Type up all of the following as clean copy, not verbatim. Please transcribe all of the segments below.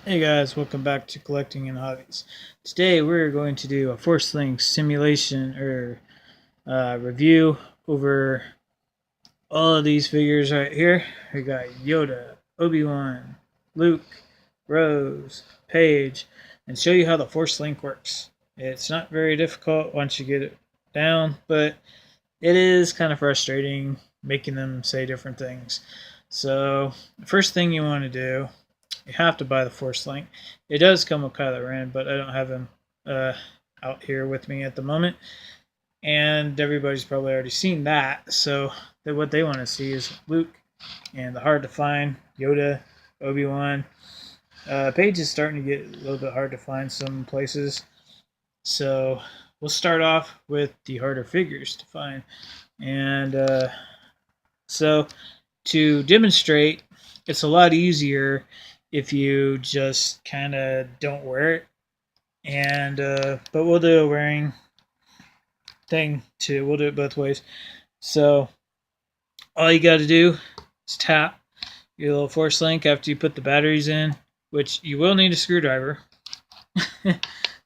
Hey guys, welcome back to Collecting and Hobbies. Today we're going to do a Force Link simulation or review over all of these figures right here. We got Yoda, Obi-Wan, Luke, Rose, Paige, and show you how the Force Link works. It's not very difficult once you get it down, but it is kind of frustrating making them say different things. So the first thing you want to do, you have to buy the Force Link. It does come with Kylo Ren, but I don't have him uh, out here with me at the moment. And everybody's probably already seen that. So what they want to see is Luke and the hard to find Yoda, Obi-Wan. Paige is starting to get a little bit hard to find some places. So we'll start off with the harder figures to find. And so to demonstrate, it's a lot easier if you just kind of don't wear it. And but we'll do a wearing thing too. We'll do it both ways. So all you got to do is tap your little Force Link after you put the batteries in, which you will need a screwdriver.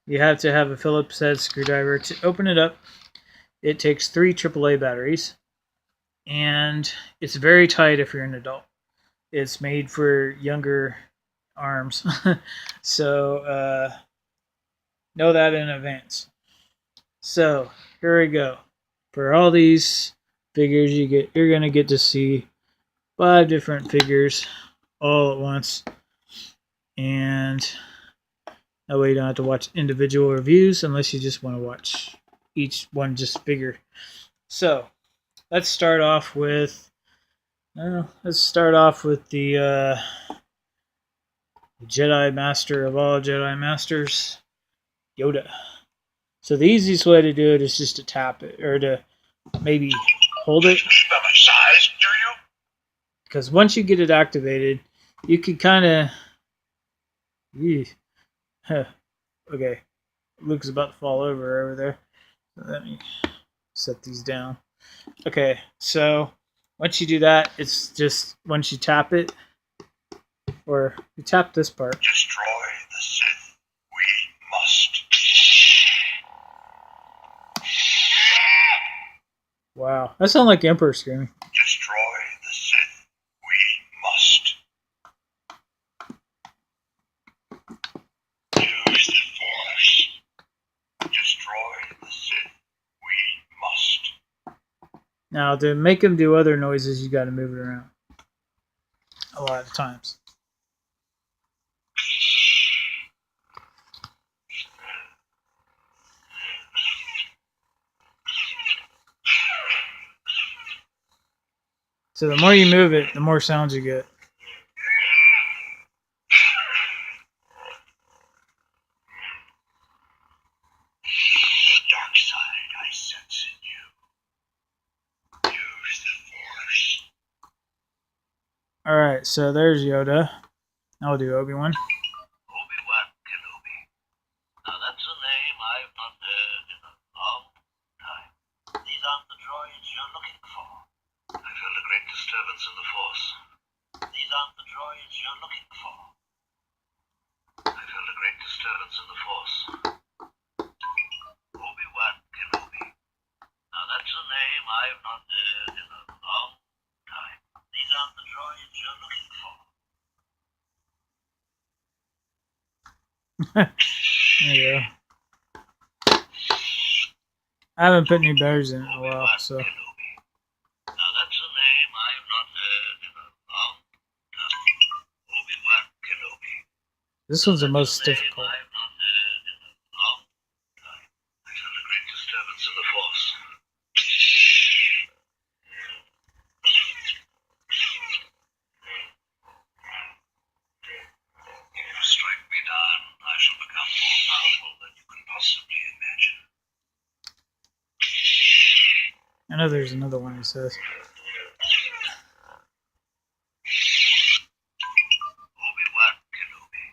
You have to have a Phillips head screwdriver to open it up. It takes 3 AAA batteries, and it's very tight if you're an adult. It's made for younger arms, so know that in advance. So here we go. For all these figures, you're gonna get to see 5 different figures all at once, and that way you don't have to watch individual reviews unless you just want to watch each one just bigger. So let's start off with the Jedi Master of all Jedi Masters, Yoda. So the easiest way to do it is just to tap it, or to maybe hold it. Because once you get it activated, you can kind of... Okay, Luke's about to fall over there. Let me set these down. Okay, so once you do that, it's just once you tap it, or you tap this part. Destroy the Sith. We must. Wow, that sounds like Emperor screaming. Destroy the Sith. We must. Use the Force. Destroy the Sith. We must. Now, to make them do other noises, you got to move it around a lot of times. So the more you move it, the more sounds you get. Dark side I sense in you. Use the Force. Alright, so there's Yoda. Now we'll do Obi-Wan. Obi-Wan Kenobi. Now that's a name I've not heard in a long time. These aren't the droids you're looking for. I felt a great disturbance in the Force. These aren't the droids you're looking for. I felt a great disturbance in the Force. Obi-Wan Kenobi. Now that's a name I've not heard in a long time. These aren't the droids you're looking for. There you go. I haven't put any batteries in it in a while, so... Now that's a name I've not heard in a long time. Obi-Wan Kenobi. This one's the most difficult. I've not heard in a long time. I felt a great disturbance in the Force. If you strike me down, I shall become more powerful than you can possibly imagine. I know there's another one he says. Obi-Wan Kenobi.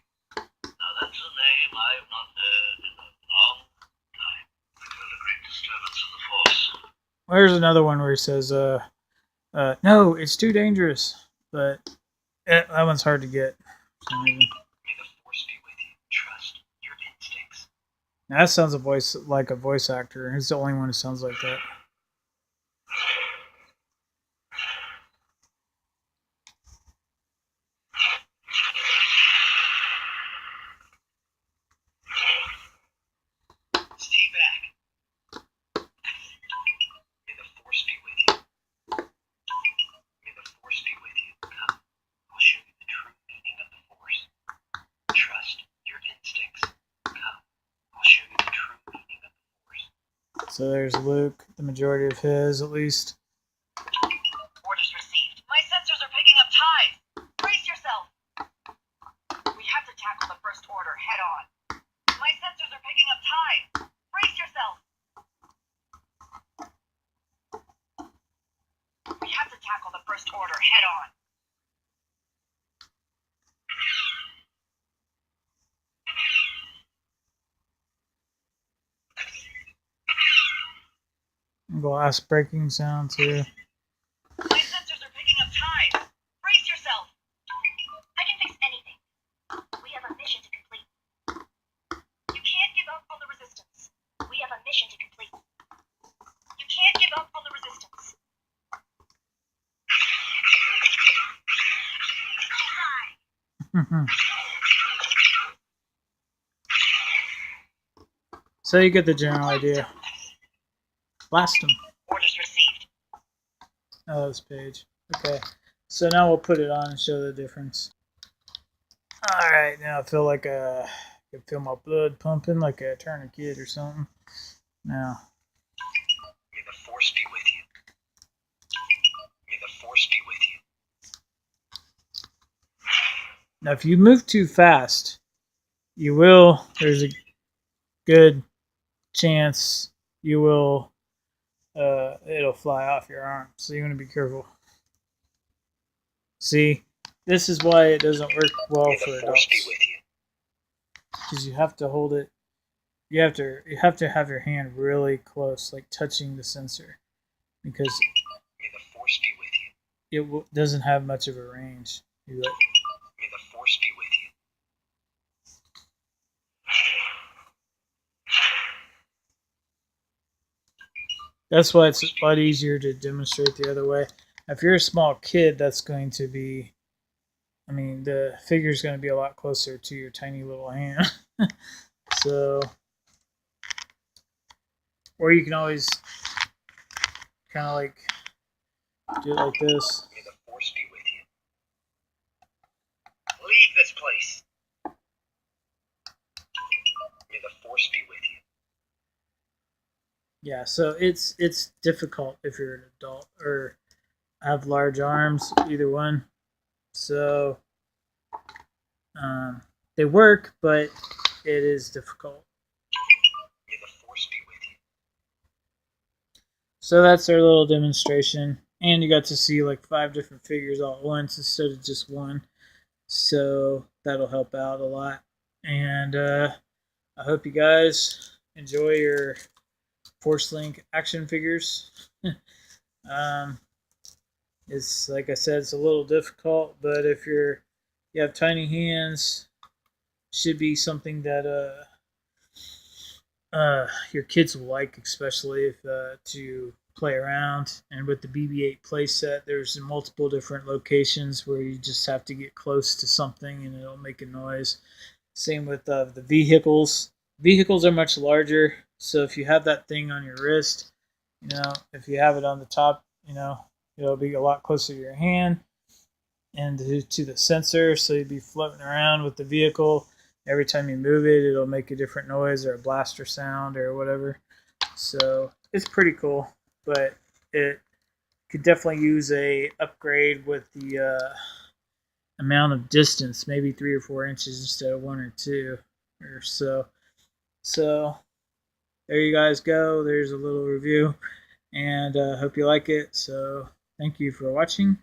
Now that's a name I've not heard in a long time. I felt a great disturbance in the Force. There's another one where he says, no, it's too dangerous. But that one's hard to get. For some reason. May the Force Now, that sounds like a voice actor. He's the only one who sounds like that. Stay back. May the Force be with you. May the Force be with you. Come, I'll show you the true meaning of the Force. Trust your instincts. Come, I'll show you the true meaning of the Force. So there's Luke, the majority of his at least. Orders received. My sensors are picking up ties. Brace yourself. We have to tackle the First Order head on. My sensors are picking up ties. Brace yourself. We have to tackle the First Order head on. Glass breaking sound too. My sensors are picking up ties. Brace yourself. I can fix anything. We have a mission to complete. You can't give up on the resistance. We have a mission to complete. You can't give up on the resistance. So you get the general idea. Blast him. Orders received. Oh, that's Paige. Okay. So now we'll put it on and show the difference. Alright, now I feel like I can feel my blood pumping like a tourniquet or something. Now. May the Force be with you. May the Force be with you. Now if you move too fast, you will, there's a good chance you will, it'll fly off your arm. So you want to be careful. See, this is why it doesn't work well May for the Force be adults. with you. Because you have to hold it. You have to have your hand really close, like touching the sensor, because May the Force be with you. it doesn't have much of a range. May the Force be with you. That's why it's a lot easier to demonstrate the other way. If you're a small kid, that's going to be, I mean, the figure's going to be a lot closer to your tiny little hand. So, or you can always kind of like do it like this. May the Force be with you. Leave this place. May the Force be with you. Yeah, so it's difficult if you're an adult or have large arms, either one. So they work, but it is difficult. May the Force be with you. So that's our little demonstration. And you got to see like 5 different figures all at once instead of just one. So that'll help out a lot. And I hope you guys enjoy your Force Link action figures. It's like I said, it's a little difficult, but if you have tiny hands, should be something that your kids will like, especially if to play around. And with the BB-8 playset, there's multiple different locations where you just have to get close to something and it'll make a noise. Same with the vehicles. Vehicles are much larger, so if you have that thing on your wrist, if you have it on the top, it'll be a lot closer to your hand and to the sensor, so you'd be floating around with the vehicle. Every time you move it, it'll make a different noise or a blaster sound or whatever. So it's pretty cool, but it could definitely use a upgrade with the amount of distance, maybe 3 or 4 inches instead of 1 or 2 or so. So there you guys go. There's a little review, and hope you like it. So thank you for watching,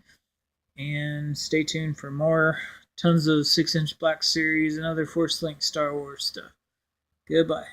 and stay tuned for more tons of 6-inch Black Series and other Force Link Star Wars stuff. Goodbye.